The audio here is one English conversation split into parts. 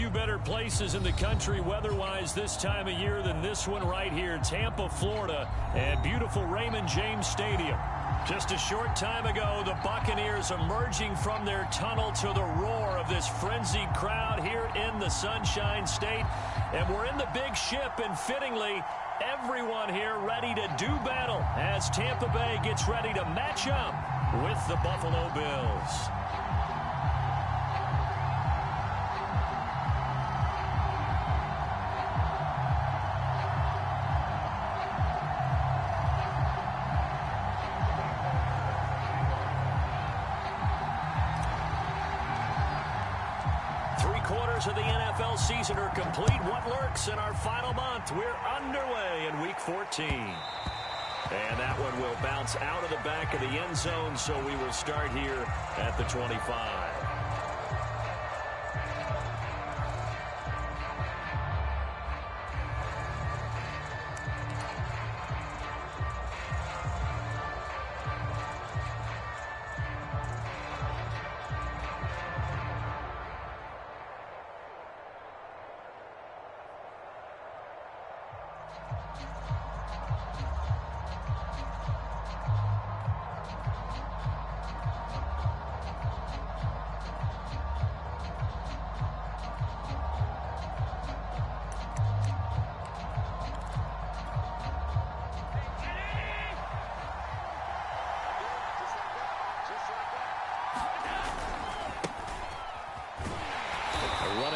few better places in the country weather-wise this time of year than this one right here, Tampa, Florida, and beautiful Raymond James Stadium. Just a short time ago, the Buccaneers emerging from their tunnel to the roar of this frenzied crowd here in the Sunshine State. And we're in the big ship, and fittingly, everyone here ready to do battle as Tampa Bay gets ready to match up with the Buffalo Bills. Of the NFL season are complete. What lurks in our final month? We're underway in Week 14. And that one will bounce out of the back of the end zone, so we will start here at the 25.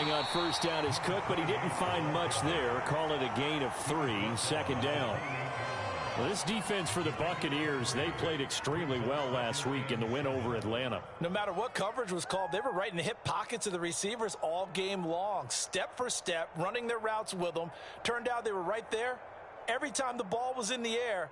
On first down is Cook, but he didn't find much there. Call it a gain of 3, second down. Well, this defense for the Buccaneers, they played extremely well last week in the win over Atlanta. No matter what coverage was called, they were right in the hip pockets of the receivers all game long, step for step, running their routes with them. Turned out they were right there every time the ball was in the air.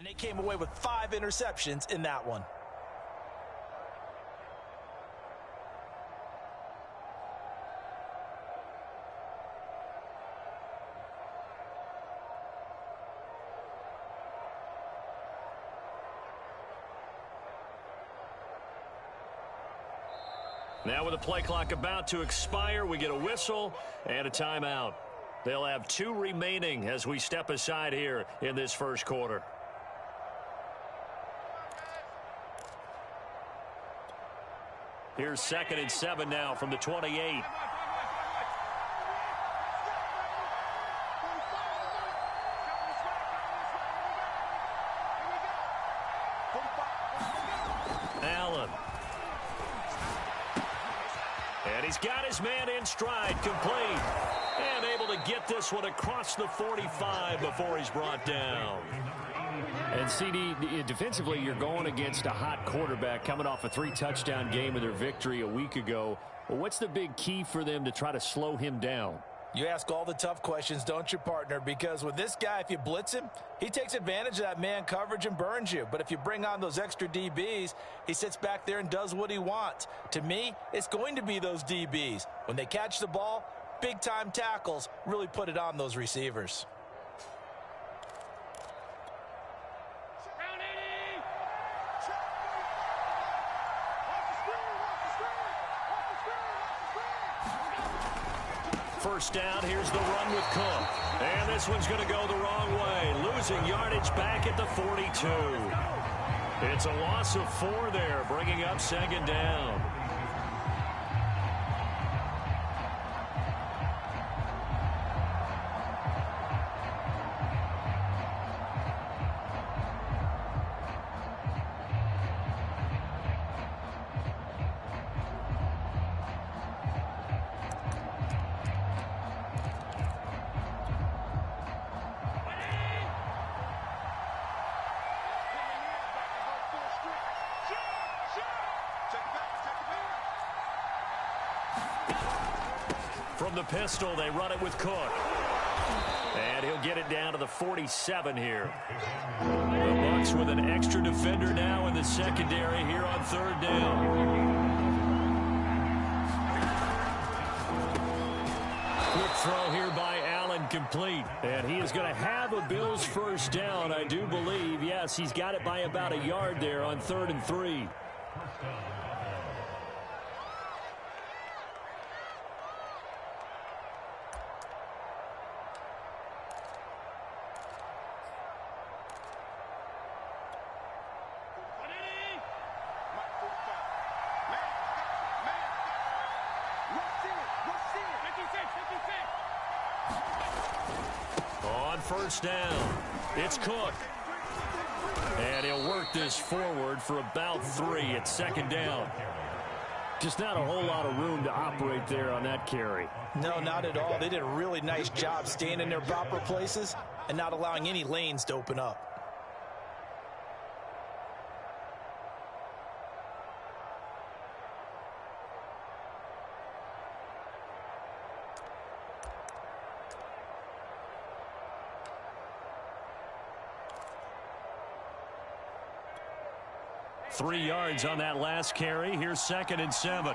And they came away with 5 interceptions in that one. Now with the play clock about to expire, we get a whistle and a timeout. They'll have 2 remaining as we step aside here in this first quarter. Here's 2nd and 7 now from the 28. Allen. And he's got his man in stride, complete. And able to get this one across the 45 before he's brought down. And CD, defensively, you're going against a hot quarterback coming off a 3-touchdown game in their victory a week ago. Well, what's the big key for them to try to slow him down? You ask all the tough questions, don't you, partner? Because with this guy, if you blitz him, he takes advantage of that man coverage and burns you. But if you bring on those extra DBs, he sits back there and does what he wants. To me, it's going to be those DBs. When they catch the ball, big-time tackles really put it on those receivers. First down, here's the run with Cook. And this one's going to go the wrong way. Losing yardage back at the 42. It's a loss of 4 there, bringing up 2nd down. From the pistol, they run it with Cook. And he'll get it down to the 47 here. The Bucs with an extra defender now in the secondary here on 3rd down. Quick throw here by Allen, complete. And he is going to have a Bills first down, I do believe. Yes, he's got it by about a yard there on 3rd and 3. On first down, it's Cook. And he'll work this forward for about 3 at 2nd down. Just not a whole lot of room to operate there on that carry. No, not at all. They did a really nice job staying in their proper places and not allowing any lanes to open up. Three yards on that last carry. Here's 2nd and 7.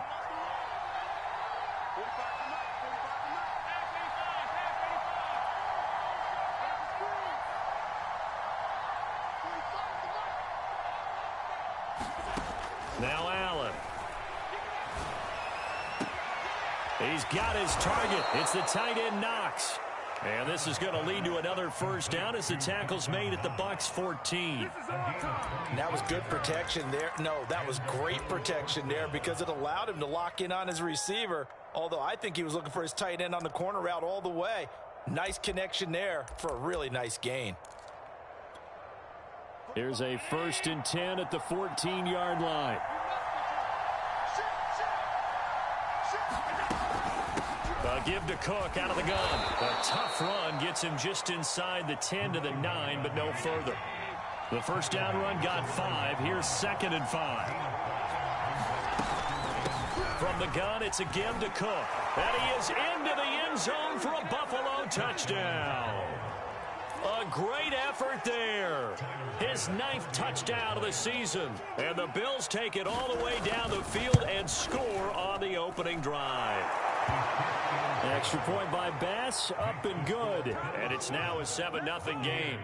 Now Allen. He's got his target. It's the tight end Knox. And this is going to lead to another first down as the tackle's made at the Bucs 14. That was good protection there. No, that was great protection there because it allowed him to lock in on his receiver. Although I think he was looking for his tight end on the corner route all the way. Nice connection there for a really nice gain. Here's a 1st and 10 at the 14-yard line. A give to Cook out of the gun. A tough run gets him just inside the 10 to the 9, but no further. The first down run got 5. Here's 2nd and 5. From the gun, it's a give to Cook. And he is into the end zone for a Buffalo touchdown. A great effort there. His 9th touchdown of the season. And the Bills take it all the way down the field and score on the opening drive. Extra point by Bass, up and good. And it's now a 7-0 game.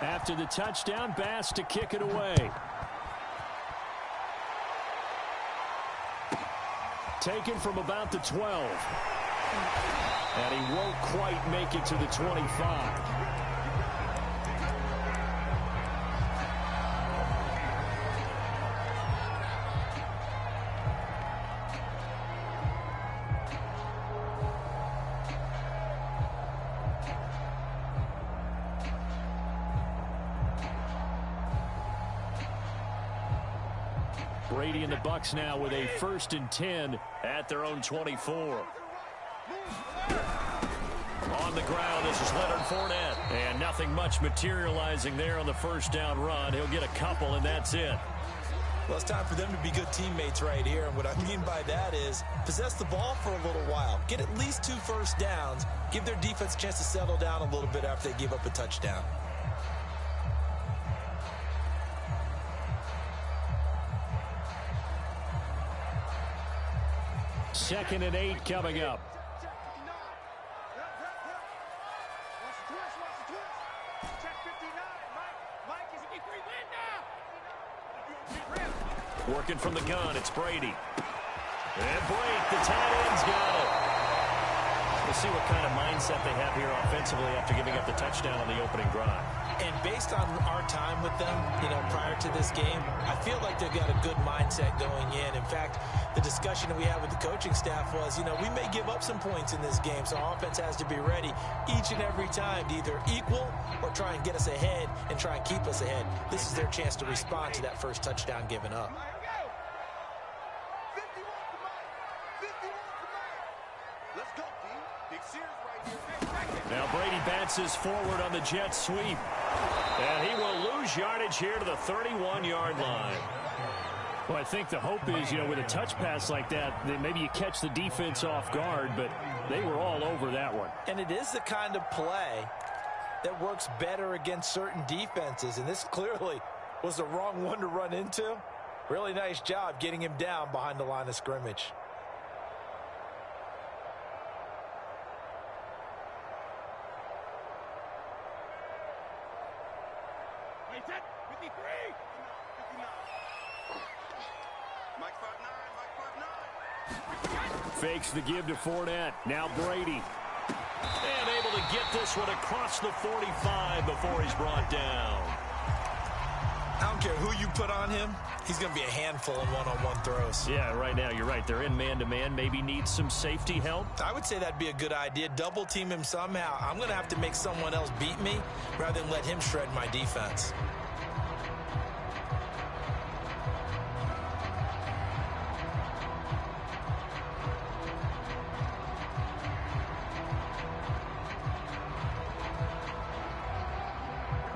After the touchdown, Bass to kick it away. Taken from about the 12. And he won't quite make it to the 25. Brady and the Bucs now with a 1st and 10 at their own 24. On the ground, this is Leonard Fournette. And nothing much materializing there on the first down run. He'll get a couple, and that's it. Well, it's time for them to be good teammates right here. And what I mean by that is possess the ball for a little while. Get at least 2 first downs. Give their defense a chance to settle down a little bit after they give up a touchdown. Second and 8 coming up. Working from the gun, it's Brady. And Blake, the tight end's got it. We'll see what kind of mindset they have here offensively after giving up the touchdown on the opening drive. And based on our time with them, prior to this game, I feel like they've got a good mindset going in. In fact, the discussion that we had with the coaching staff was, we may give up some points in this game, so our offense has to be ready each and every time to either equal or try and get us ahead and try and keep us ahead. This is their chance to respond to that first touchdown given up. Now Brady bounces forward on the jet sweep. And he will lose yardage here to the 31-yard line. Well, I think the hope is, with a touch pass like that, that maybe you catch the defense off guard, but they were all over that one. And it is the kind of play that works better against certain defenses, and this clearly was the wrong one to run into. Really nice job getting him down behind the line of scrimmage. Fakes the give to Fournette. Now Brady. And able to get this one across the 45 before he's brought down. I don't care who you put on him. He's going to be a handful in one-on-one throws. Yeah, right now, you're right. They're in man-to-man. Maybe needs some safety help. I would say that'd be a good idea. Double team him somehow. I'm going to have to make someone else beat me rather than let him shred my defense.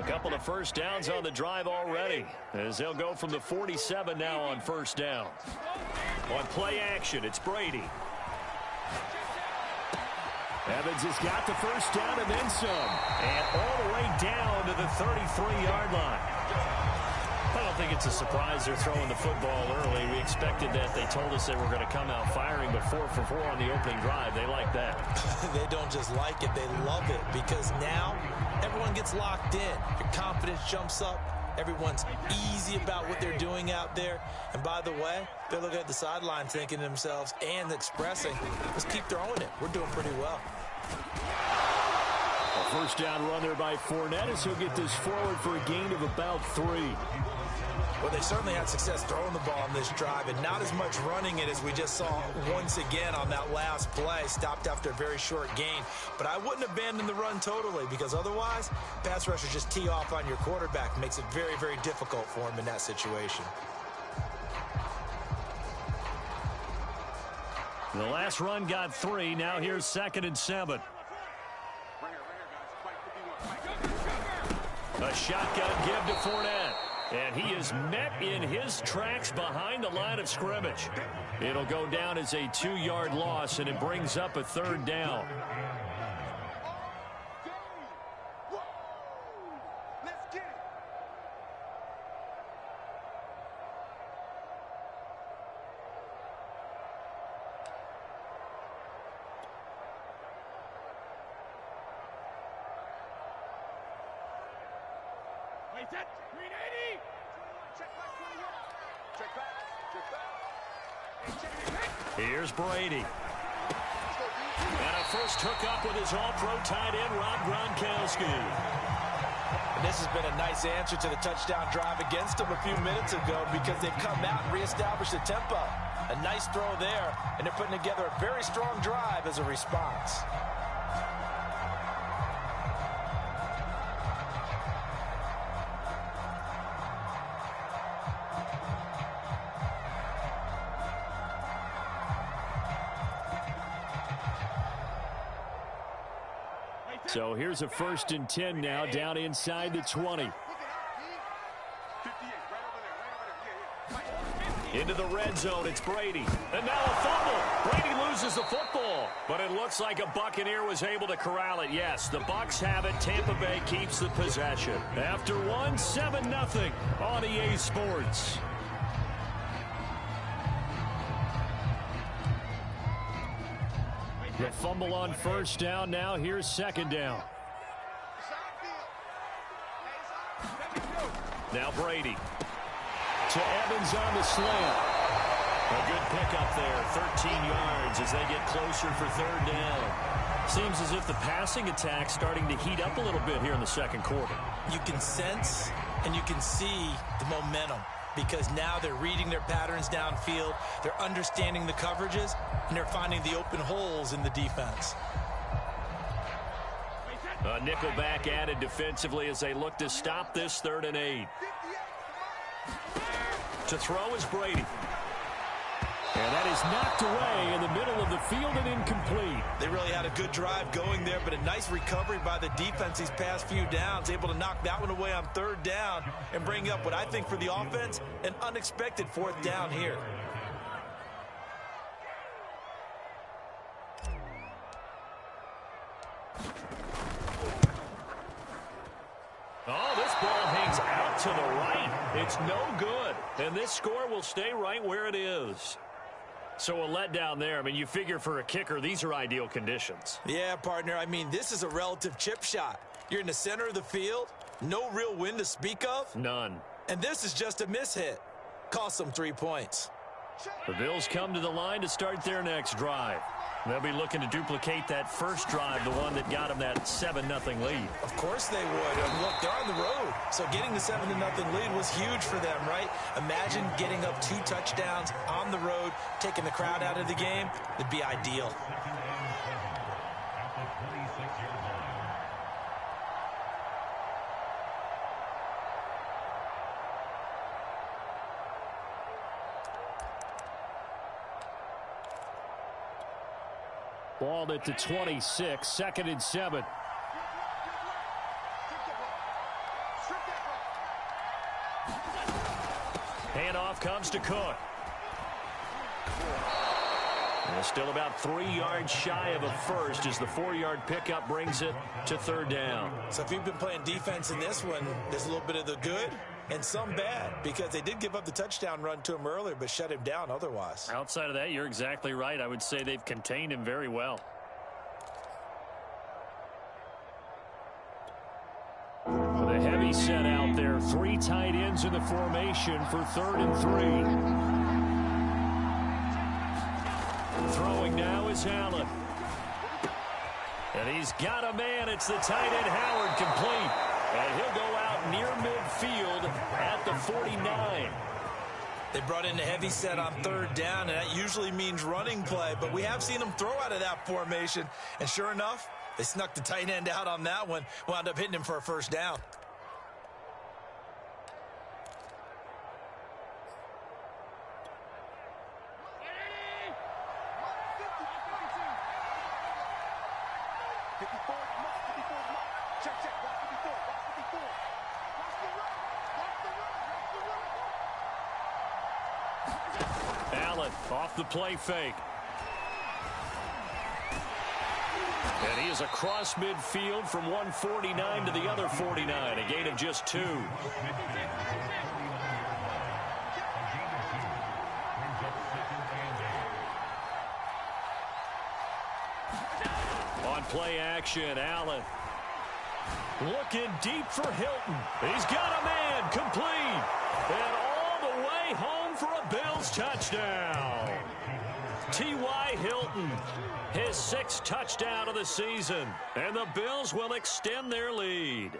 Couple of first downs on the drive already, as they'll go from the 47 now on first down. On play action, it's Brady. Evans has got the first down and then some. And all the way down to the 33-yard line. I don't think it's a surprise they're throwing the football early. We expected that. They told us they were going to come out firing, but 4 for 4 on the opening drive. They like that. They don't just like it, they love it, because now everyone gets locked in. Your confidence jumps up. Everyone's easy about what they're doing out there. And by the way, they're looking at the sideline thinking to themselves and expressing, let's keep throwing it. We're doing pretty well. A first down run there by Fournette as he'll get this forward for a gain of about 3. Well, they certainly had success throwing the ball on this drive, and not as much running it as we just saw once again on that last play. Stopped after a very short gain. But I wouldn't abandon the run totally, because otherwise, pass rushers just tee off on your quarterback. Makes it very, very difficult for him in that situation. The last run got 3. Now here's 2nd and 7. A shotgun give to Fournette. And he is met in his tracks behind the line of scrimmage. It'll go down as a 2-yard loss, and it brings up a third down. Here's Brady. And a first hookup with his all-pro tight end, Rob Gronkowski. And this has been a nice answer to the touchdown drive against them a few minutes ago because they've come out and reestablished the tempo. A nice throw there, and they're putting together a very strong drive as a response. So here's a 1st and 10 now, down inside the 20. Into the red zone, it's Brady. And now a fumble. Brady loses the football. But it looks like a Buccaneer was able to corral it. Yes, the Bucs have it. Tampa Bay keeps the possession. After one, 7-0 on EA Sports. The fumble on 1st down. Now here's 2nd down. Now Brady. To Evans on the slant. A good pickup there. 13 yards as they get closer for 3rd down. Seems as if the passing attack's starting to heat up a little bit here in the 2nd quarter. You can sense and you can see the momentum because now they're reading their patterns downfield. They're understanding the coverages, and they're finding the open holes in the defense. A nickel back added defensively as they look to stop this 3rd and 8. To throw is Brady. And that is knocked away in the middle of the field and incomplete. They really had a good drive going there, but a nice recovery by the defense these past few downs, able to knock that one away on 3rd down and bring up what I think for the offense, an unexpected 4th down here. Oh, this ball hangs out to the right. It's no good. And this score will stay right where it is. So a letdown there. I mean, you figure for a kicker, these are ideal conditions. Yeah, partner. I mean, this is a relative chip shot. You're in the center of the field. No real wind to speak of. None. And this is just a mishit. Cost them 3 points. The Bills come to the line to start their next drive. They'll be looking to duplicate that first drive, the one that got them that 7-0 lead. Of course they would. And look, they're on the road. So getting the 7-0 lead was huge for them, right? Imagine getting up 2 touchdowns on the road, taking the crowd out of the game. It'd be ideal. Ball at the 26, 2nd and 7. Handoff comes to Cook. And still about 3 yards shy of a first as the 4-yard pickup brings it to 3rd down. So if you've been playing defense in this one, there's a little bit of the good and some bad because they did give up the touchdown run to him earlier but shut him down otherwise. Outside of that, you're exactly right. I would say they've contained him very well. The heavy set out there. 3 tight ends in the formation for 3rd and 3. Throwing now is Allen. And he's got a man. It's the tight end Howard complete. And he'll go out near midfield at the 49. They brought in a heavy set on 3rd down, and that usually means running play. But we have seen them throw out of that formation. And sure enough, they snuck the tight end out on that one. Wound up hitting him for a 1st down. Allen off the play fake. And he is across midfield from 149 to the other 49, a gain of just 2. On play action, Allen. Looking deep for Hilton. He's got a man complete. And all the way home for a Bills touchdown. T.Y. Hilton, his 6th touchdown of the season. And the Bills will extend their lead.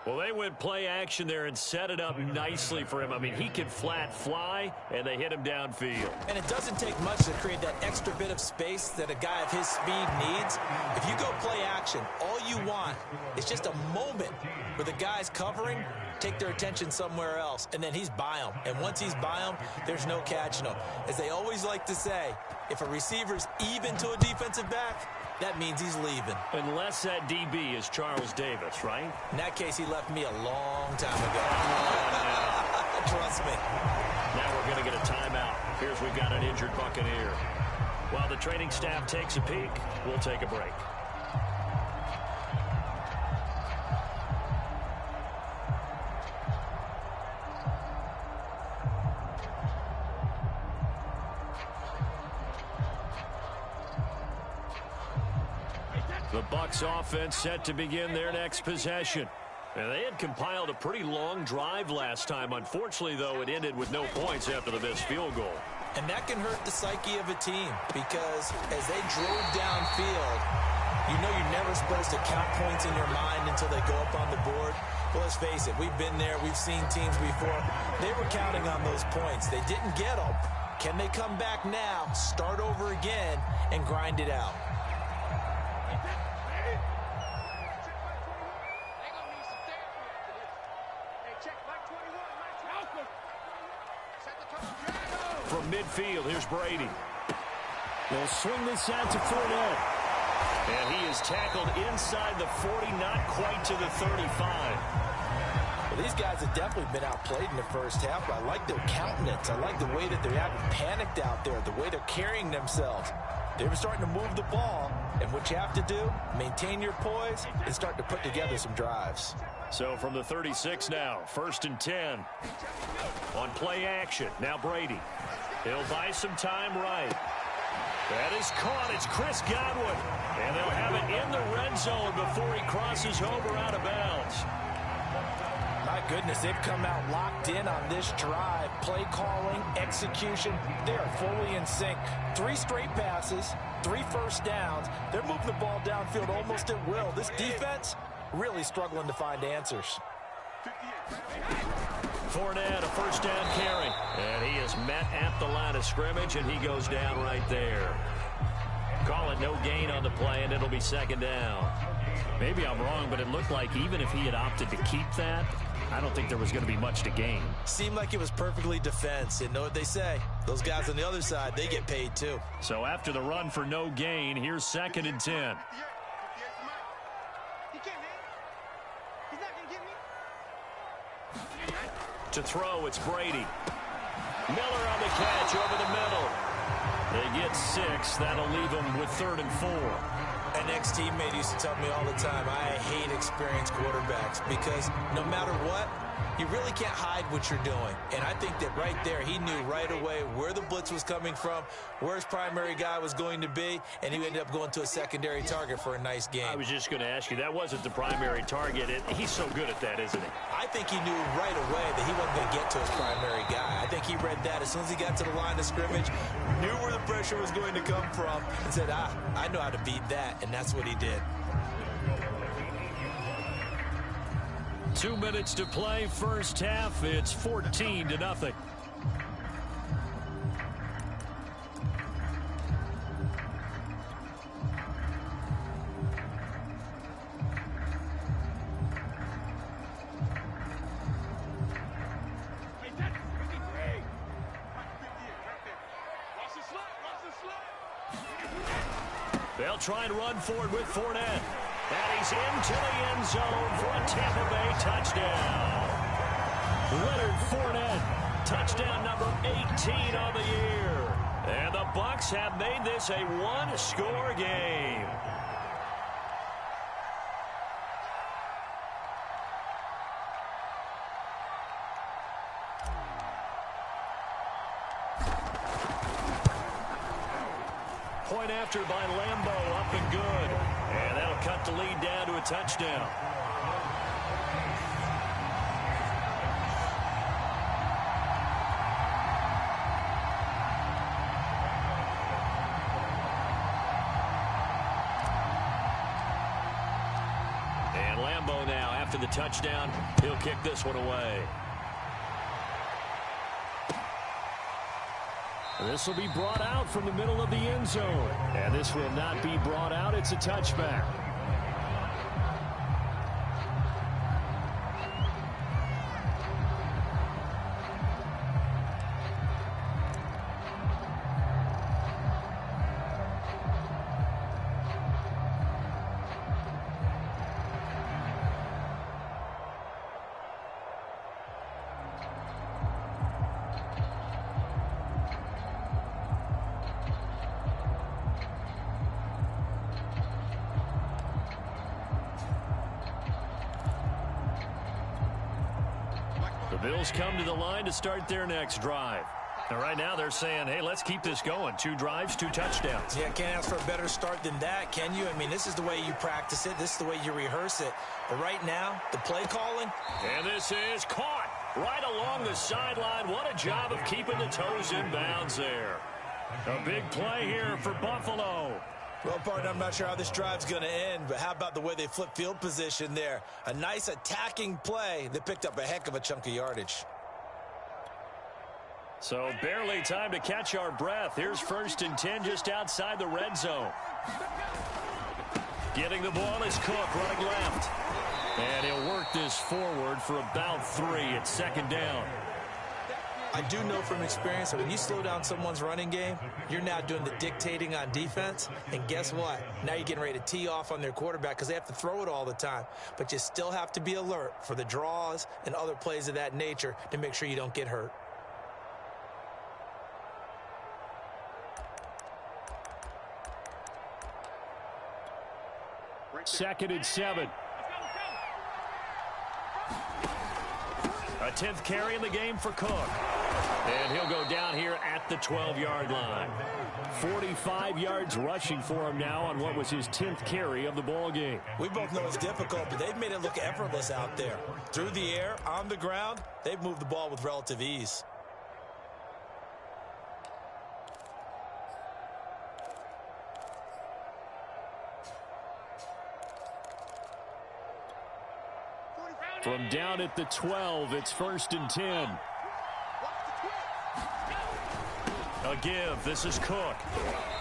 Well, they went play action there and set it up nicely for him. I mean, he can flat fly, and they hit him downfield. And it doesn't take much to create that extra bit of space that a guy of his speed needs. If you go play action, all you want is just a moment where the guy's covering, take their attention somewhere else, and then he's by him. And once he's by him, there's no catching him. As they always like to say, if a receiver's even to a defensive back, that means he's leaving. Unless that DB is Charles Davis, right? In that case, he left me a long time ago. Trust me. Now we're going to get a timeout. Here's we've got an injured Buccaneer. While the training staff takes a peek, we'll take a break. The Bucs offense set to begin their next possession. And they had compiled a pretty long drive last time. Unfortunately, though, it ended with no points after the missed field goal. And that can hurt the psyche of a team because as they drove downfield, you know you're never supposed to count points in your mind until they go up on the board. Well, let's face it, we've been there. We've seen teams before. They were counting on those points. They didn't get them. Can they come back now, start over again, and grind it out? From midfield, here's Brady. They'll swing this out to Fournette. And he is tackled inside the 40, not quite to the 35. Well, these guys have definitely been outplayed in the first half, but I like their countenance. I like the way that they're acting panicked out there, the way they're carrying themselves. They were starting to move the ball, and what you have to do, maintain your poise and start to put together some drives. So from the 36 now, 1st and 10. On play action, now Brady. He'll buy some time right. That is caught. It's Chris Godwin. And they'll have it in the red zone before he crosses over out of bounds. My goodness, they've come out locked in on this drive. Play calling, execution, they are fully in sync. 3 straight passes, 3 first downs. They're moving the ball downfield almost at will. This defense really struggling to find answers. Fournette, a first down carry. And he is met at the line of scrimmage, and he goes down right there. Call it no gain on the play, and it'll be 2nd down. Maybe I'm wrong, but it looked like even if he had opted to keep that, I don't think there was going to be much to gain. Seemed like it was perfectly defense. You know what they say. Those guys on the other side, they get paid too. So after the run for no gain, here's 2nd and 10. To throw, it's Brady. Miller on the catch over the middle. They get 6. That'll leave them with 3rd and 4. An ex-teammate used to tell me all the time, I hate experienced quarterbacks because no matter what, you really can't hide what you're doing. And I think that right there, he knew right away where the blitz was coming from, where his primary guy was going to be, and he ended up going to a secondary target for a nice game. I was just going to ask you, that wasn't the primary target. He's so good at that, isn't he? I think he knew right away that he wasn't going to get to his primary guy. I think he read that as soon as he got to the line of scrimmage, knew where the pressure was going to come from, and said, I know how to beat that, and that's what he did. 2 minutes to play, first half. It's 14-0. They'll try and run forward with Fournette. And he's into the end zone for a Tampa Bay touchdown. Leonard Fournette, touchdown number 18 on the year. And the Bucs have made this a one-score game. Point after by Lambeau, up and good. And that'll cut the lead down to a touchdown. And Lambeau now, after the touchdown, he'll kick this one away. This will be brought out from the middle of the end zone. And this will not be brought out. It's a touchback. The Bills come to the line to start their next drive. And right now they're saying, hey, let's keep this going. 2 drives, 2 touchdowns. Yeah, can't ask for a better start than that, can you? I mean, this is the way you practice it. This is the way you rehearse it. But right now, the play calling. And this is caught right along the sideline. What a job of keeping the toes in bounds there. A big play here for Buffalo. Well, partner, I'm not sure how this drive's going to end, but how about the way they flip field position there? A nice attacking play that picked up a heck of a chunk of yardage. So barely time to catch our breath. Here's 1st and 10 just outside the red zone. Getting the ball is Cook running left. And he'll work this forward for about 3 at 2nd down. I do know from experience that when you slow down someone's running game, you're now doing the dictating on defense. And guess what? Now you're getting ready to tee off on their quarterback because they have to throw it all the time. But you still have to be alert for the draws and other plays of that nature to make sure you don't get hurt. Second and 7. A 10th carry in the game for Cook. And he'll go down here at the 12-yard line. 45 yards rushing for him now on what was his 10th carry of the ball game. We both know it's difficult, but they've made it look effortless out there. Through the air, on the ground, they've moved the ball with relative ease. From down at the 12, it's 1st and 10. A give. This is Cook.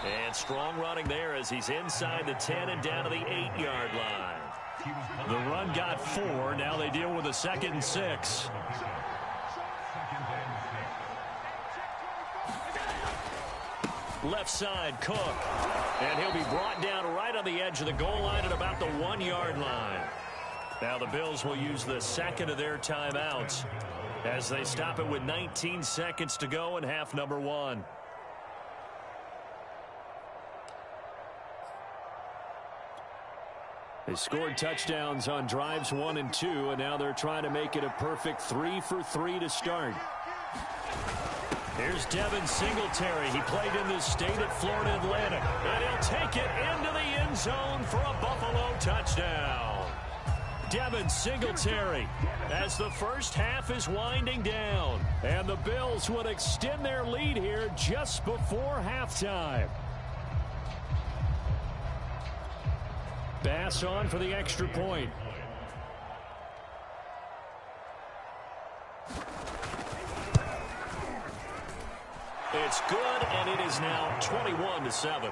And strong running there as he's inside the 10 and down to the 8-yard line. The run got 4. Now they deal with a 2nd and 6. Left side, Cook. And he'll be brought down right on the edge of the goal line at about the 1-yard line. Now the Bills will use the 2nd of their timeouts as they stop it with 19 seconds to go in half number 1. They scored touchdowns on drives 1 and 2, and now they're trying to make it a perfect 3 for 3 to start. Here's Devin Singletary. He played in the state at Florida Atlantic, and he'll take it into the end zone for a Buffalo touchdown. Devin Singletary as the first half is winding down. And the Bills would extend their lead here just before halftime. Bass on for the extra point. It's good, and it is now 21-7.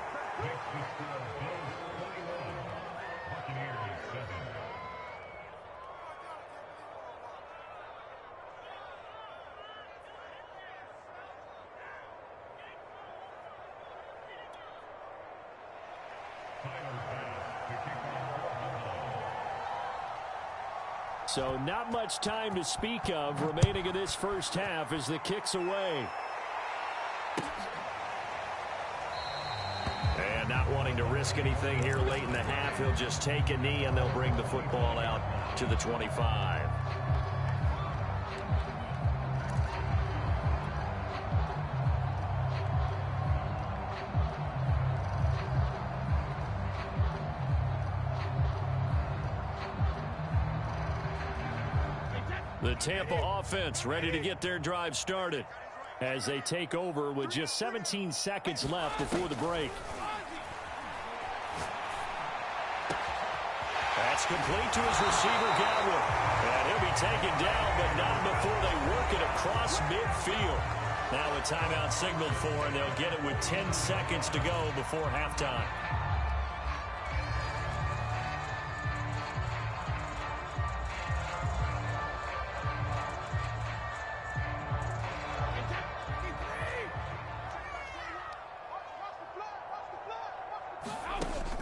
So not much time to speak of remaining in this first half as the kick's away. And not wanting to risk anything here late in the half, he'll just take a knee and they'll bring the football out to the 25. The Tampa offense ready to get their drive started as they take over with just 17 seconds left before the break. That's complete to his receiver, Godwin. And he'll be taken down, but not before they work it across midfield. Now a timeout signaled for, and they'll get it with 10 seconds to go before halftime.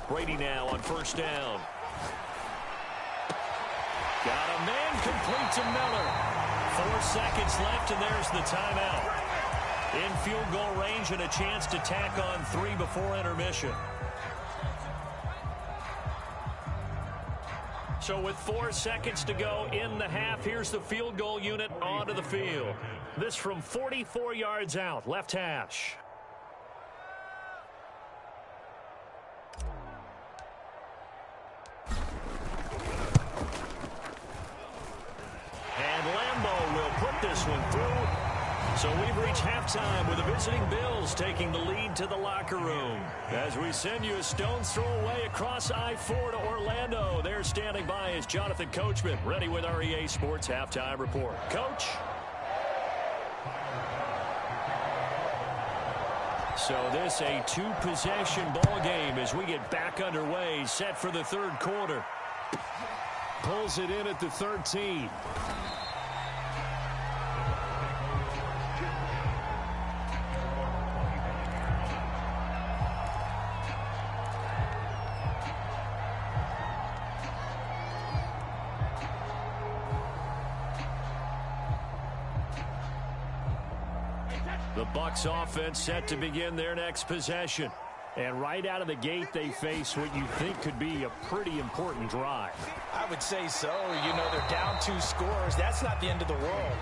Brady now on first down. Got a man complete to Miller. 4 seconds left, and there's the timeout. In field goal range and a chance to tack on 3 before intermission. So with 4 seconds to go in the half, here's the field goal unit onto the field. This from 44 yards out, left hash. This one through. So we've reached halftime with the visiting Bills taking the lead to the locker room. As we send you a stone's throw away across I-4 to Orlando. There standing by is Jonathan Coachman, ready with our EA Sports Halftime Report. Coach? So this a 2-possession ball game as we get back underway, set for the third quarter. Pulls it in at the 13. The Bucs offense set to begin their next possession. And right out of the gate, they face what you think could be a pretty important drive. I would say so. You know, they're down 2 scores. That's not the end of the world.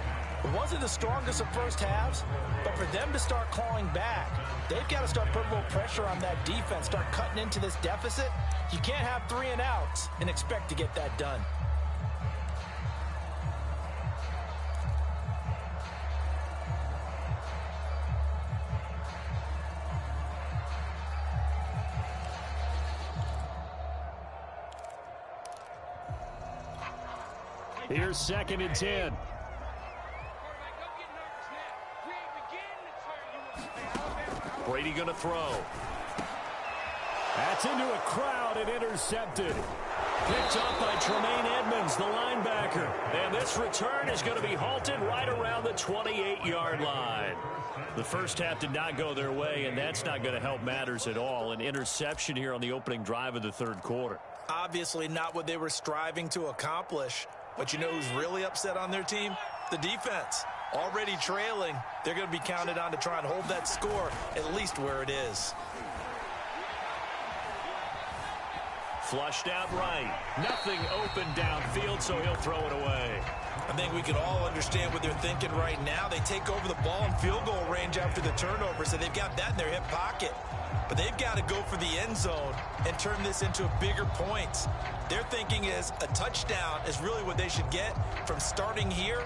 It wasn't the strongest of first halves, but for them to start clawing back, they've got to start putting a little pressure on that defense, start cutting into this deficit. You can't have 3 and outs and expect to get that done. Here's 2nd and 10. Brady going to throw. That's into a crowd and intercepted. Picked up by Tremaine Edmonds, the linebacker. And this return is going to be halted right around the 28-yard line. The first half did not go their way, and that's not going to help matters at all. An interception here on the opening drive of the third quarter. Obviously not what they were striving to accomplish. But you know who's really upset on their team? The defense. Already trailing, they're going to be counted on to try and hold that score at least where it is. Flushed out right. Nothing open downfield, so he'll throw it away. I think we can all understand what they're thinking right now. They take over the ball in field goal range after the turnover, so they've got that in their hip pocket. But they've got to go for the end zone and turn this into a bigger points. Their thinking is a touchdown is really what they should get from starting here.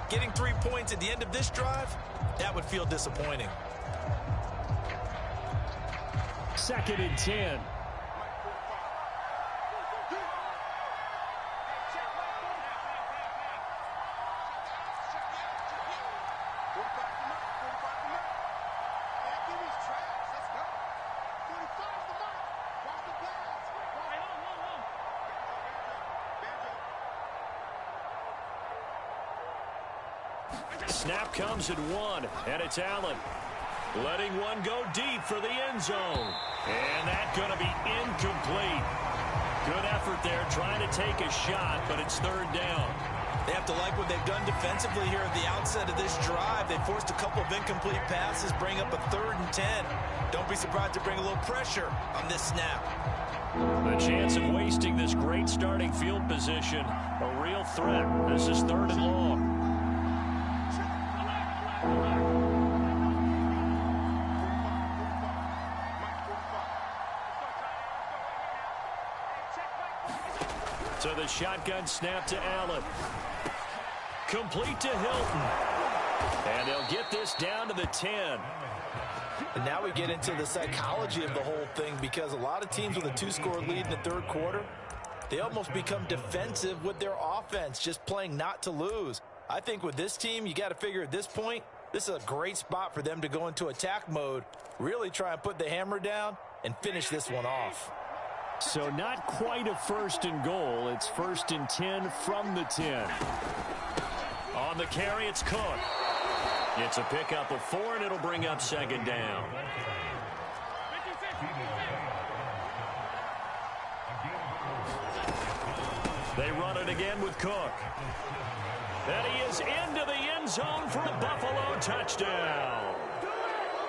Getting 3 points at the end of this drive, that would feel disappointing. 2nd and 10. Snap comes at 1, and it's Allen. Letting one go deep for the end zone. And that's going to be incomplete. Good effort there, trying to take a shot, but it's third down. They have to like what they've done defensively here at the outset of this drive. They forced a couple of incomplete passes, bring up a 3rd and 10. Don't be surprised to bring a little pressure on this snap. The chance of wasting this great starting field position, a real threat. This is 3rd and long. So the shotgun snap to Allen. Complete to Hilton. And they'll get this down to the 10. And now we get into the psychology of the whole thing, because a lot of teams with a 2-score lead in the 3rd quarter, they almost become defensive with their offense, just playing not to lose. I think with this team, you got to figure at this point, this is a great spot for them to go into attack mode, really try and put the hammer down and finish this one off. So not quite a 1st and goal. It's 1st and 10 from the 10. On the carry, it's Cook. It's a pickup of 4, and it'll bring up 2nd down. They run it again with Cook. And he is into the end zone for a Buffalo touchdown.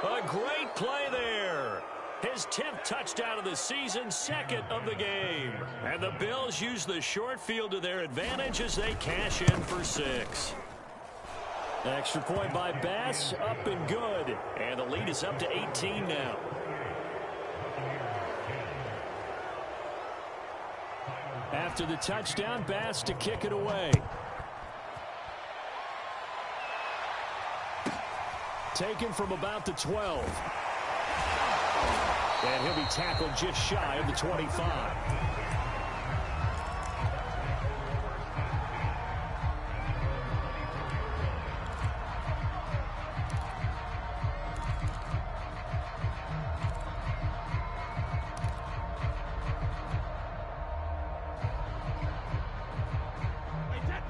A great play there. His 10th touchdown of the season, 2nd of the game. And the Bills use the short field to their advantage as they cash in for 6. Extra point by Bass, up and good. And the lead is up to 18 now. After the touchdown, Bass to kick it away. Taken from about the 12. And he'll be tackled just shy of the 25.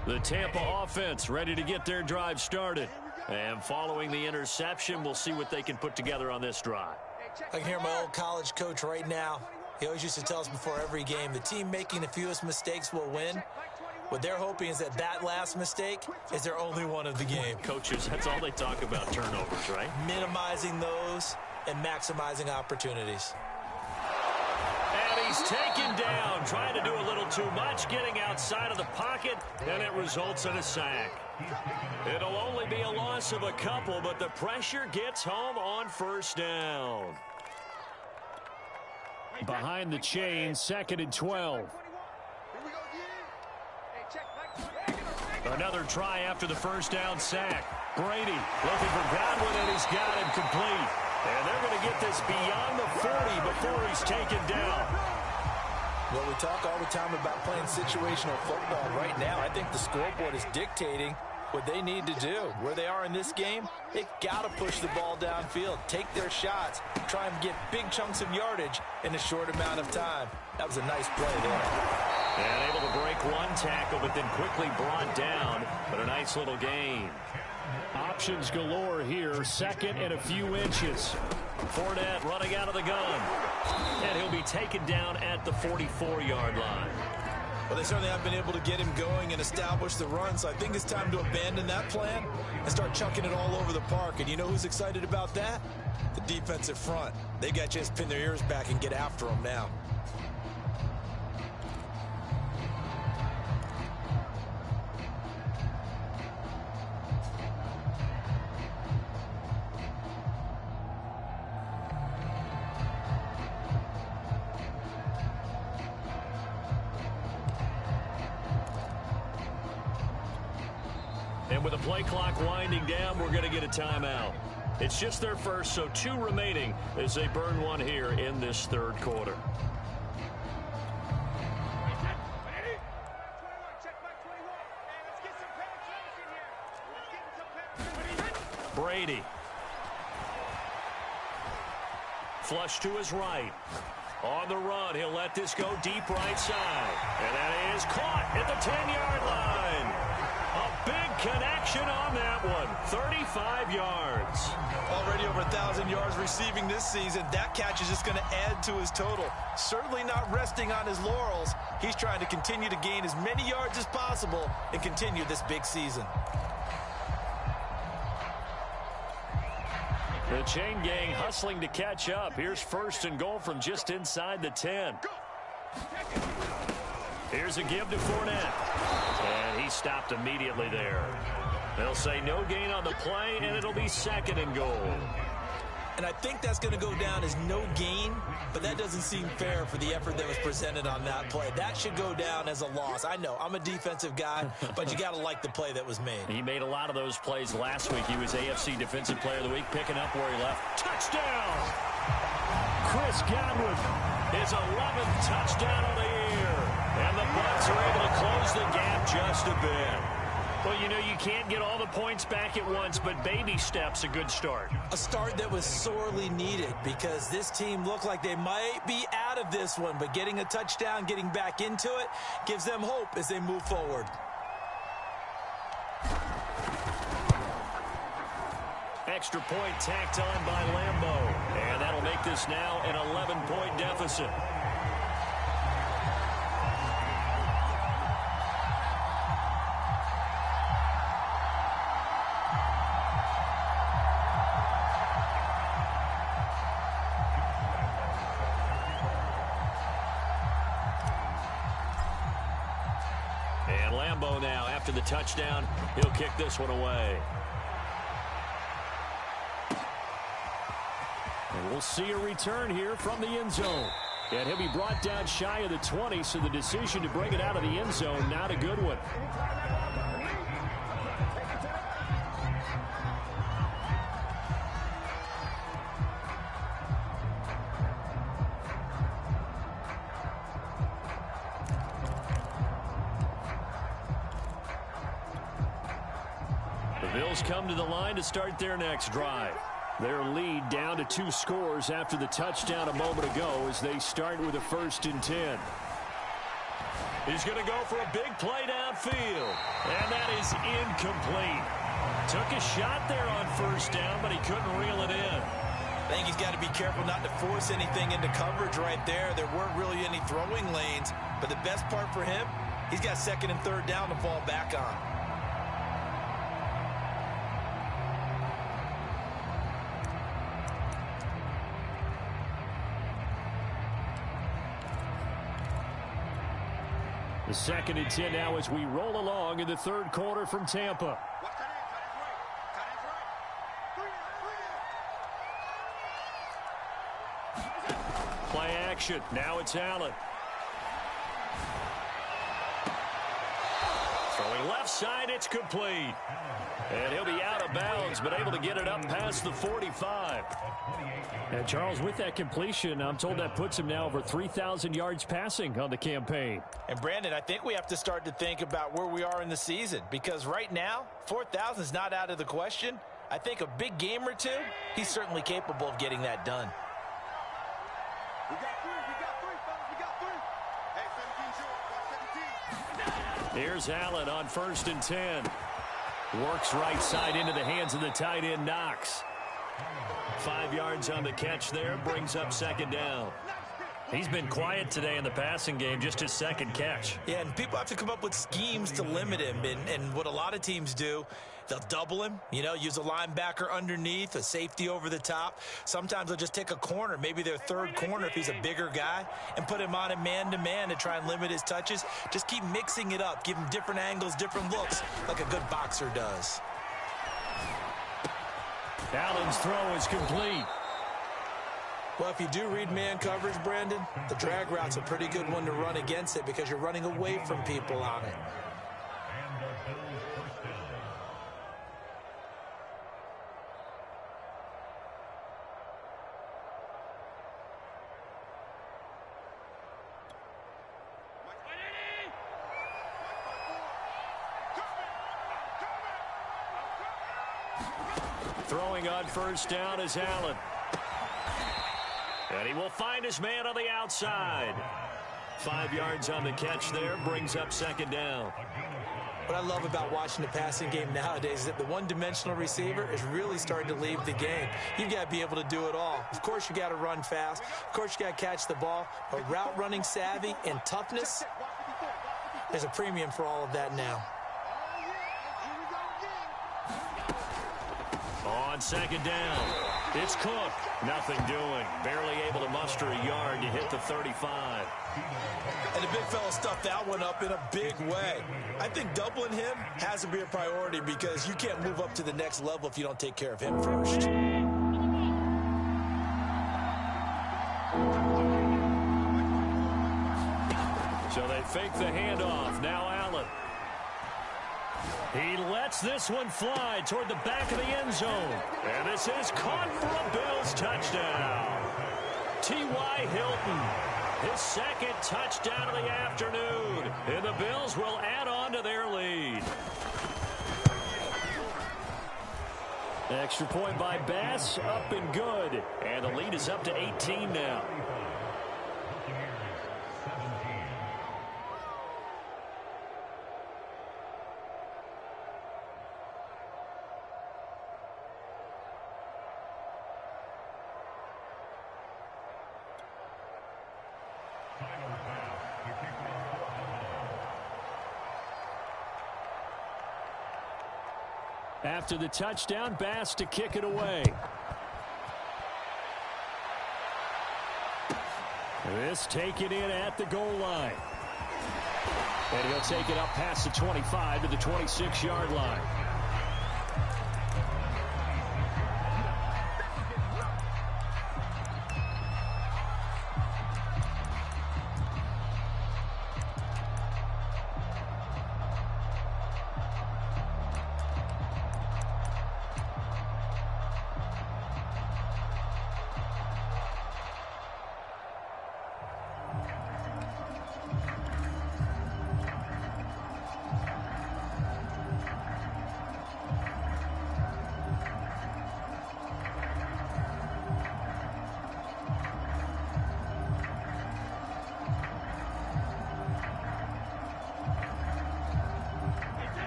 The Tampa offense ready to get their drive started. And following the interception, we'll see what they can put together on this drive. I can hear my old college coach right now. He always used to tell us before every game, the team making the fewest mistakes will win. What they're hoping is that that last mistake is their only one of the game. Coaches, that's all they talk about, turnovers, right? Minimizing those and maximizing opportunities. And he's taken down, trying to do a little too much, getting outside of the pocket, and it results in a sack. It'll only be a loss of a couple, but the pressure gets home on 1st down. Behind the chain, 2nd and 12. Another try after the 1st down sack. Brady looking for Godwin, and he's got him complete. And they're going to get this beyond the 40 before he's taken down. Well, we talk all the time about playing situational football. Right now, I think the scoreboard is dictating what they need to do. Where they are in this game, they've got to push the ball downfield, take their shots, try and get big chunks of yardage in a short amount of time. That was a nice play there. And able to break one tackle, but then quickly brought down. But a nice little gain. Options galore here, 2nd and a few inches. Fournette running out of the gun. And he'll be taken down at the 44-yard line. Well, they certainly haven't been able to get him going and establish the run, so I think it's time to abandon that plan and start chucking it all over the park. And you know who's excited about that? The defensive front. They got to just pin their ears back and get after him now. And with the play clock winding down, we're going to get a timeout. It's just their first, so 2 remaining as they burn one here in this 3rd quarter. Brady. Flush to his right. On the run, he'll let this go deep right side. And that is caught at the 10-yard line. A big connection on that one. 35 yards. Already over 1,000 yards receiving this season. That catch is just going to add to his total. Certainly not resting on his laurels. He's trying to continue to gain as many yards as possible and continue this big season. The chain gang hustling to catch up. Here's 1st and goal from just inside the 10. Here's a give to Fournette. And he stopped immediately there. They'll say no gain on the play, and it'll be 2nd and goal. And I think that's going to go down as no gain, but that doesn't seem fair for the effort that was presented on that play. That should go down as a loss. I know, I'm a defensive guy, but you got to like the play that was made. He made a lot of those plays last week. He was AFC Defensive Player of the Week, picking up where he left. Touchdown! Chris Godwin, his 11th touchdown of the year. And the Bucs are able to close the gap just a bit. Well, you know, you can't get all the points back at once, but baby steps, a good start. A start that was sorely needed because this team looked like they might be out of this one, but getting a touchdown, getting back into it, gives them hope as they move forward. Extra point tacked on by Lambeau, and that'll make this now an 11-point deficit. And Lambeau now, after the touchdown, he'll kick this one away. And we'll see a return here from the end zone. And he'll be brought down shy of the 20, so the decision to bring it out of the end zone, not a good one. The Bills come to the line to start their next drive. Their lead down to 2 scores after the touchdown a moment ago as they start with a 1st and 10. He's going to go for a big play downfield. And that is incomplete. Took a shot there on 1st down, but he couldn't reel it in. I think he's got to be careful not to force anything into coverage right there. There weren't really any throwing lanes. But the best part for him, he's got 2nd and 3rd down to fall back on. The 2nd and 10 now as we roll along in the 3rd quarter from Tampa. Play action. Now it's Allen. Throwing left side, it's complete. And he'll be out of bounds, but able to get it up past the 45. And Charles, with that completion, I'm told that puts him now over 3,000 yards passing on the campaign. And Brandon, I think we have to start to think about where we are in the season, because right now, 4,000 is not out of the question. I think a big game or two, he's certainly capable of getting that done. We got three. Here's Allen on 1st and 10. Works right side into the hands of the tight end, Knox. 5 yards on the catch there, brings up 2nd down. He's been quiet today in the passing game, just his 2nd catch. Yeah, and people have to come up with schemes to limit him. And what a lot of teams do, they'll double him, you know, use a linebacker underneath, a safety over the top. Sometimes they'll just take a corner, maybe their 3rd corner if he's a bigger guy, and put him on a man-to-man to try and limit his touches. Just keep mixing it up, give him different angles, different looks, like a good boxer does. Allen's throw is complete. Well, if you do read man coverage, Brandon, the drag route's a pretty good one to run against it because you're running away from people on it. Throwing on 1st down is Allen. And he will find his man on the outside. 5 yards on the catch there, brings up 2nd down. What I love about watching the passing game nowadays is that the one-dimensional receiver is really starting to leave the game. You've got to be able to do it all. Of course, you got to run fast. Of course, you got to catch the ball. But route running savvy and toughness, there's a premium for all of that now. On second down, it's Cook. Nothing doing. Barely able to muster a yard to hit the 35. And the big fella stuffed that one up in a big way. I think doubling him has to be a priority because you can't move up to the next level if you don't take care of him first. So they fake the handoff. Now Allen. He lets this one fly toward the back of the end zone. And this is caught for a Bills touchdown. T.Y. Hilton, his second touchdown of the afternoon. And the Bills will add on to their lead. Extra point by Bass, up and good. And the lead is up to 18 now. After the touchdown, Bass to kick it away. This taken in at the goal line. And he'll take it up past the 25 to the 26-yard line.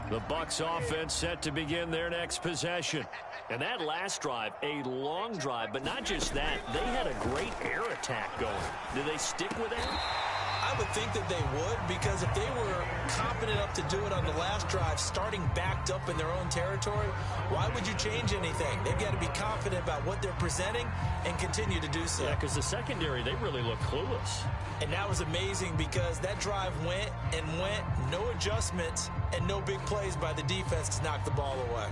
The Bucs offense set to begin their next possession. And that last drive, a long drive, but not just that. They had a great air attack going. Do they stick with that? I would think that they would, because if they were confident enough to do it on the last drive, starting backed up in their own territory, why would you change anything? They've got to be confident about what they're presenting and continue to do so. Yeah, because the secondary, they really look clueless. And that was amazing because that drive went and went, no adjustments, and no big plays by the defense to knock the ball away.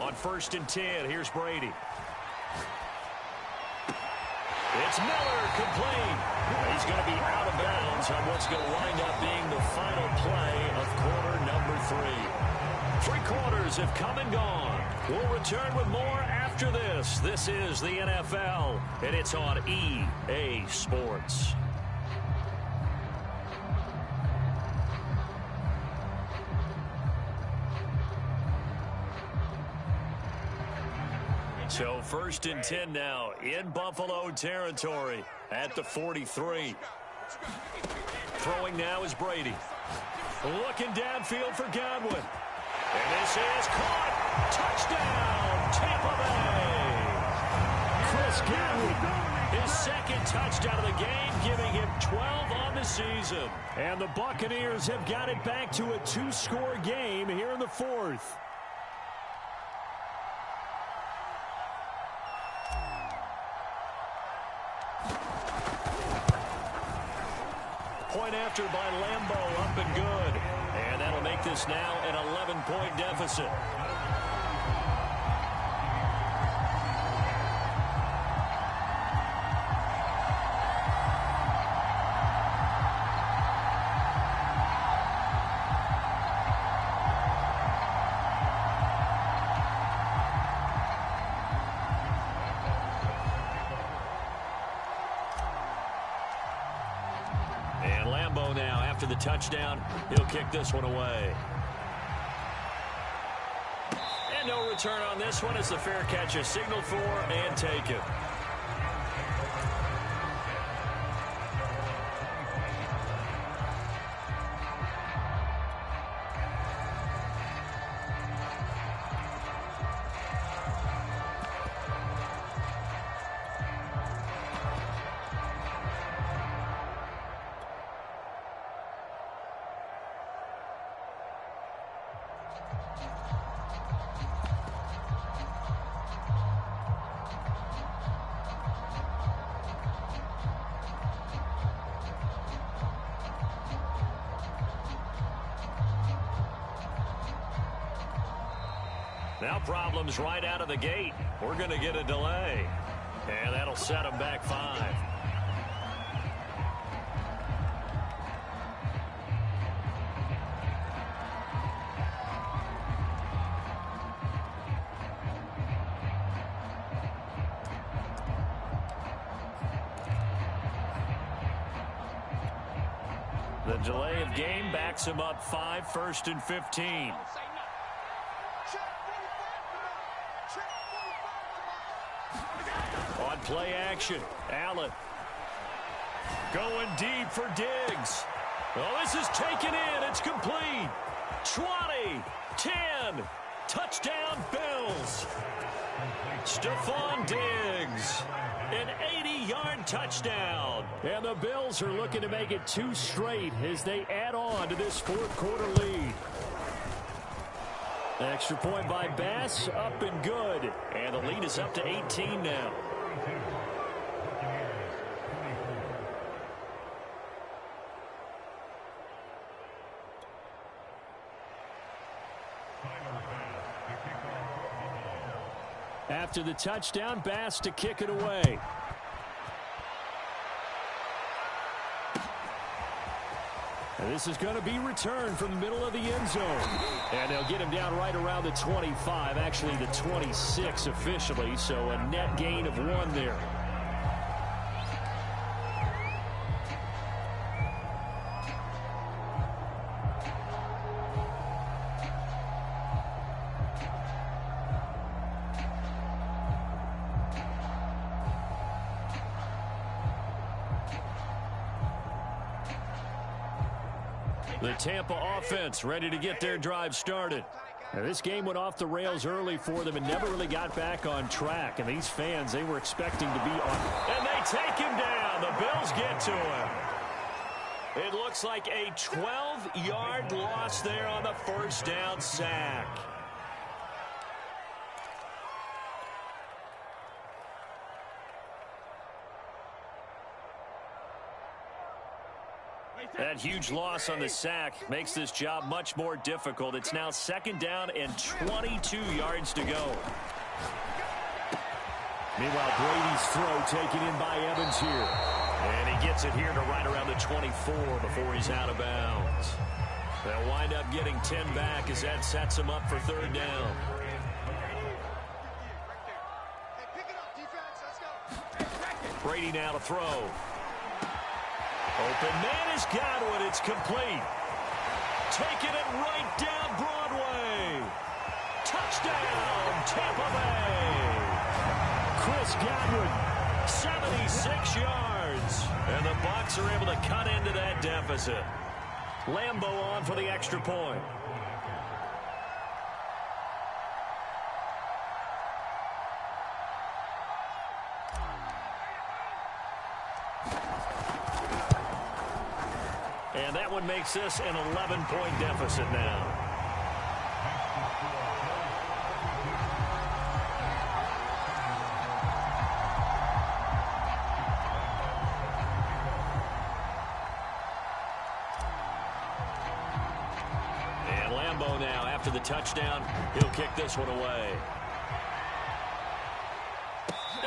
On 1st and 10, here's Brady. It's Miller, complete. He's going to be out of bounds on what's going to wind up being the final play of quarter number 3. 3 quarters have come and gone. We'll return with more after this. This is the NFL, and it's on EA Sports. So 1st and 10 now in Buffalo territory at the 43. Throwing now is Brady. Looking downfield for Godwin. And this is caught. Touchdown, Tampa Bay. Chris Godwin, his second touchdown of the game, giving him 12 on the season. And the Buccaneers have got it back to a 2-score game here in the 4th. Point after by Lambeau, up and good. And that'll make this now an 11-point deficit. And Lambeau now, after the touchdown, he'll kick this one away. And no return on this one as the fair catch is signaled for and taken. Now problems right out of the gate. We're going to get a delay. And that'll set them back 5. The delay of game backs him up 5, 1st and 15. On play action, Allen going deep for Diggs. Oh, this is taken in. It's complete. 20, 10, touchdown Bills. Stephon Diggs, an 80-yard touchdown. And the Bills are looking to make it 2 straight as they add on to this 4th quarter lead. Extra point by Bass, up and good. And the lead is up to 18 now. After the touchdown, Bass to kick it away. And this is going to be returned from the middle of the end zone. And they'll get him down right around the 25, actually the 26 officially, so a net gain of 1 there. The Tampa offense ready to get their drive started. Now, this game went off the rails early for them and never really got back on track. And these fans, they were expecting to be on. And they take him down. The Bills get to him. It looks like a 12-yard loss there on the 1st down sack. That huge loss on the sack makes this job much more difficult. It's now 2nd down and 22 yards to go. Meanwhile, Brady's throw taken in by Evans here. And he gets it here to right around the 24 before he's out of bounds. They'll wind up getting 10 back as that sets him up for 3rd down. Brady now to throw. Open man is Godwin. It's complete. Taking it right down Broadway. Touchdown, Tampa Bay. Chris Godwin, 76 yards. And the Bucs are able to cut into that deficit. Lambeau on for the extra point. And that one makes this an 11-point deficit now. And Lambeau now, after the touchdown, he'll kick this one away.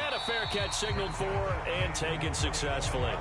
And a fair catch signaled for and taken successfully.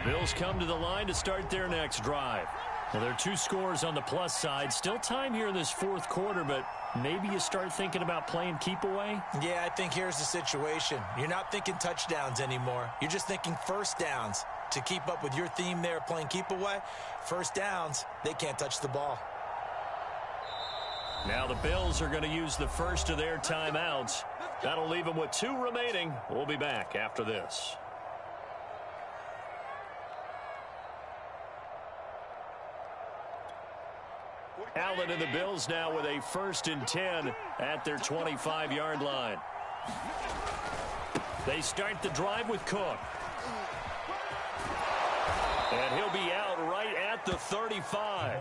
Bills come to the line to start their next drive. Well, there are 2 scores on the plus side. Still time here in this fourth quarter, but maybe you start thinking about playing keep away? Yeah, I think here's the situation. You're not thinking touchdowns anymore. You're just thinking first downs. To keep up with your theme there, playing keep away, first downs, they can't touch the ball. Now the Bills are going to use the first of their timeouts. That'll leave them with 2 remaining. We'll be back after this. Allen and the Bills now with a 1st and 10 at their 25-yard line. They start the drive with Cook. And he'll be out right at the 35.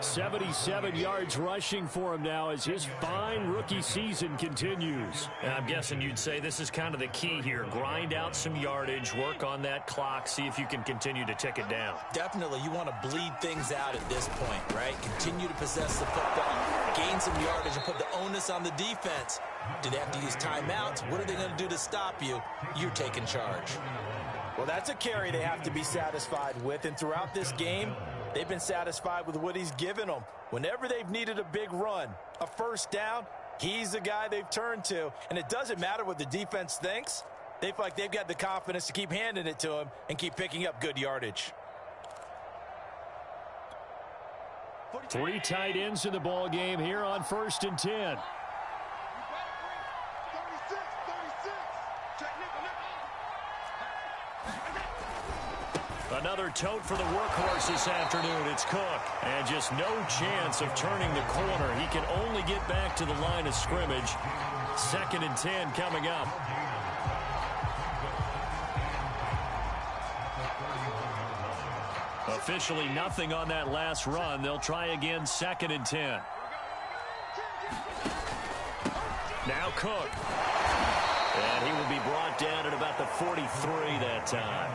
77 yards rushing for him now as his fine rookie season continues. And I'm guessing you'd say this is kind of the key here. Grind out some yardage, work on that clock, see if you can continue to tick it down. Definitely, you want to bleed things out at this point, right? Continue to possess the football, gain some yardage, and put the onus on the defense. Do they have to use timeouts? What are they going to do to stop you? You're taking charge. Well, that's a carry they have to be satisfied with, and throughout this game, they've been satisfied with what he's given them. Whenever they've needed a big run, a first down, he's the guy they've turned to. And it doesn't matter what the defense thinks. They feel like they've got the confidence to keep handing it to him and keep picking up good yardage. 3 tight ends in the ball game here on 1st and 10. Another tote for the workhorse this afternoon. It's Cook. And just no chance of turning the corner. He can only get back to the line of scrimmage. 2nd and 10 coming up. Officially nothing on that last run. They'll try again, 2nd and 10. Now Cook. And he will be brought down at about the 43 that time.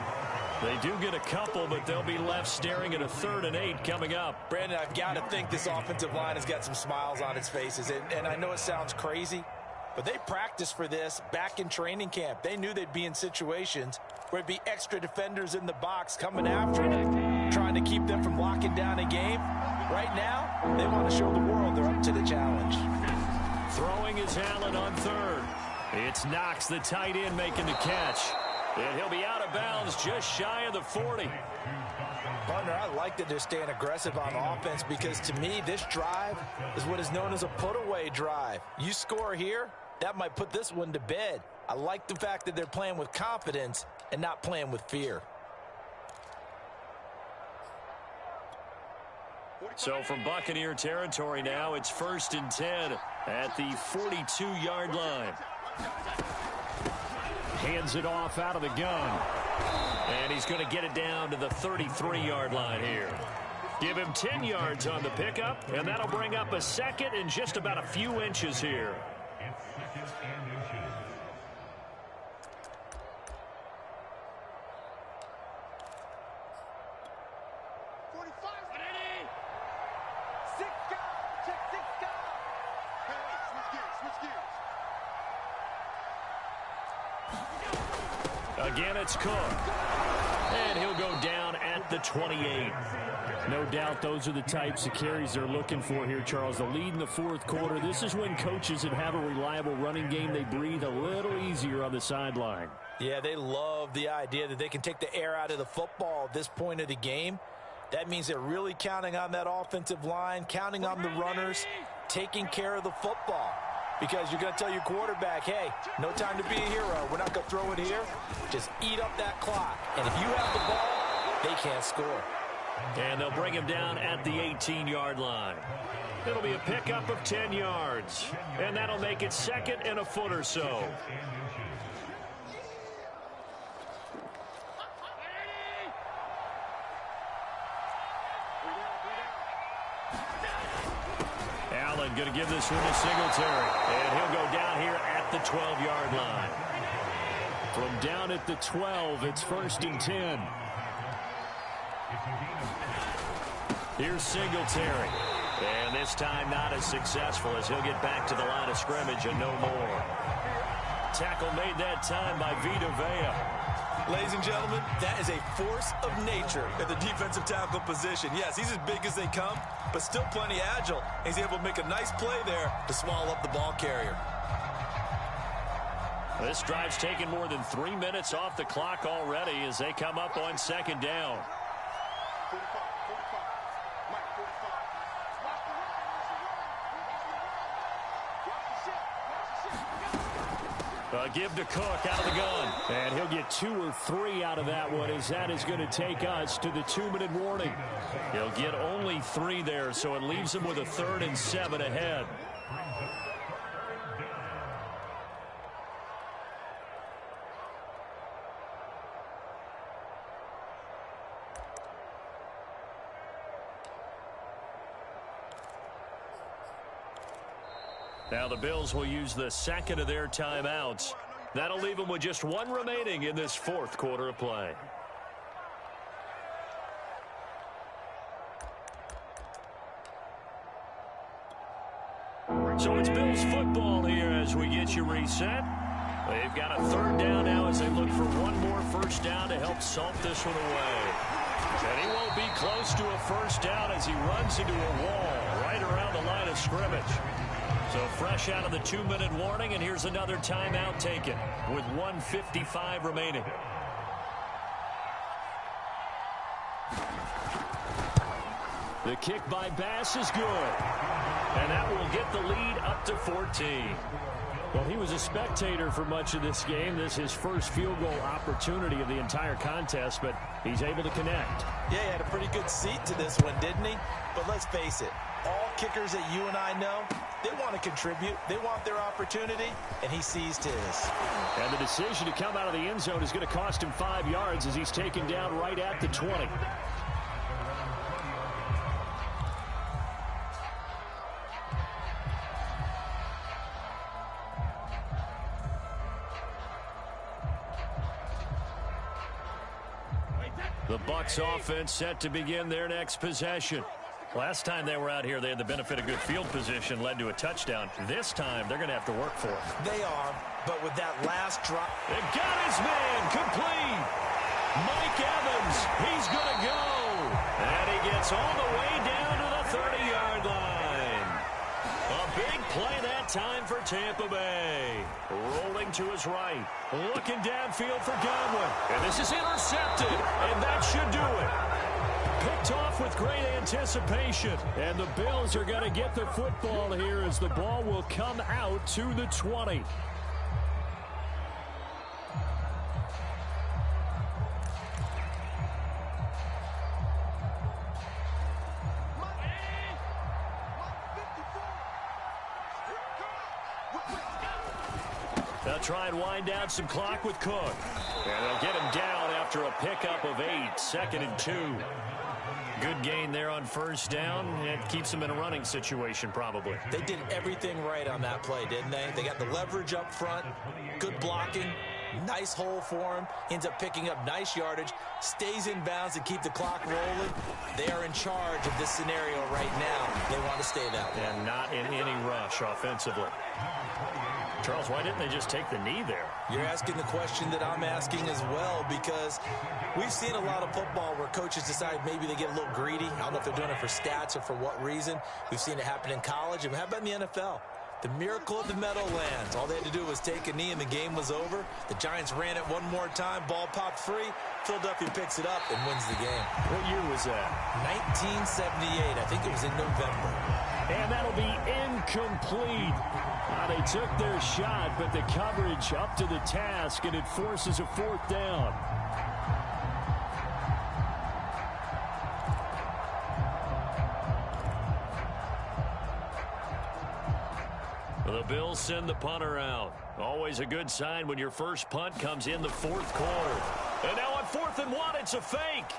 They do get a couple, but they'll be left staring at a 3rd and 8 coming up. Brandon, I've got to think this offensive line has got some smiles on its faces. And I know it sounds crazy, but they practiced for this back in training camp. They knew they'd be in situations where it'd be extra defenders in the box coming after them, trying to keep them from locking down a game. Right now, they want to show the world they're up to the challenge. Throwing is Allen on 3rd. It's Knox, the tight end, making the catch. And he'll be out of bounds just shy of the 40. Partner, I like that they're staying aggressive on offense because to me, this drive is what is known as a put-away drive. You score here, that might put this one to bed. I like the fact that they're playing with confidence and not playing with fear. So from Buccaneer territory now, it's 1st and 10 at the 42-yard line. Hands it off out of the gun. And he's going to get it down to the 33-yard line here. Give him 10 yards on the pickup, and that'll bring up a 2nd and just about a few inches here. Again, it's Cook. And he'll go down at the 28. No doubt those are the types of carries they're looking for here, Charles. The lead in the 4th quarter. This is when coaches that have a reliable running game, they breathe a little easier on the sideline. Yeah, they love the idea that they can take the air out of the football at this point of the game. That means they're really counting on that offensive line, counting on the runners, taking care of the football. Because you're going to tell your quarterback, hey, no time to be a hero. We're not going to throw it here. Just eat up that clock. And if you have the ball, they can't score. And they'll bring him down at the 18-yard line. It'll be a pickup of 10 yards. And that'll make it 2nd and a foot or so. Allen going to give this one to Singletary. And he'll go down here at the 12-yard line. From down at the 12, it's 1st and 10. Here's Singletary. And this time not as successful as he'll get back to the line of scrimmage and no more. tackle made that time by Vita Vea. Ladies and gentlemen, that is a force of nature at the defensive tackle position. Yes, he's as big as they come, but still plenty agile. He's able to make a nice play there to swallow up the ball carrier. This drive's taken more than 3 minutes off the clock already as they come up on second down. Give to Cook out of the gun. And he'll get 2 or 3 out of that one, as that is going to take us to the 2-minute warning. He'll get only 3 there, so it leaves him with a 3rd and 7 ahead. Now the Bills will use the second of their timeouts. That'll leave them with just 1 remaining in this 4th quarter of play. So it's Bills football here as we get you reset. They've got a 3rd down now as they look for 1 more first down to help salt this one away. And he won't be close to a first down as he runs into a wall right around the line of scrimmage. So fresh out of the 2-minute warning, and here's another timeout taken with 1:55 remaining. The kick by Bass is good, and that will get the lead up to 14. Well, he was a spectator for much of this game. This is his first field goal opportunity of the entire contest, but he's able to connect. Yeah, he had a pretty good seat to this one, didn't he? But let's face it, all kickers that you and I know, they want to contribute. They want their opportunity, and he seized his. And the decision to come out of the end zone is going to cost him 5 yards as he's taken down right at the 20. The Bucs offense set to begin their next possession. Last time they were out here, they had the benefit of good field position, led to a touchdown. This time, they're going to have to work for it. They are, but with that last drop. They got his man complete. Mike Evans, he's going to go. And he gets all the way down to the 30-yard line. A big play that time for Tampa Bay. Rolling to his right. Looking downfield for Godwin. And this is intercepted. And that should do it. Picked off with great anticipation. And the Bills are going to get the football here as the ball will come out to the 20. They'll try and wind down some clock with Cook. And they'll get him down after a pickup of 8, 2nd and 2. Good gain there on first down. It keeps them in a running situation probably. They did everything right on that play, didn't they? They got the leverage up front, good blocking, nice hole for him, ends up picking up nice yardage, stays in bounds to keep the clock rolling. They are in charge of this scenario right now. They want to stay that way. And not in any rush offensively. Charles, why didn't they just take the knee there? You're asking the question that I'm asking as well, because we've seen a lot of football where coaches decide maybe they get a little greedy. I don't know if they're doing it for stats or for what reason. We've seen it happen in college. And how about in the NFL? The miracle of the Meadowlands. All they had to do was take a knee and the game was over. The Giants ran it one more time. Ball popped free. Philadelphia picks it up and wins the game. What year was that? 1978. I think it was in November. And that'll be incomplete. They took their shot, but the coverage up to the task, and it forces a 4th down. The Bills send the punter out. Always a good sign when your first punt comes in the 4th quarter. And now on 4th and 1, it's a fake.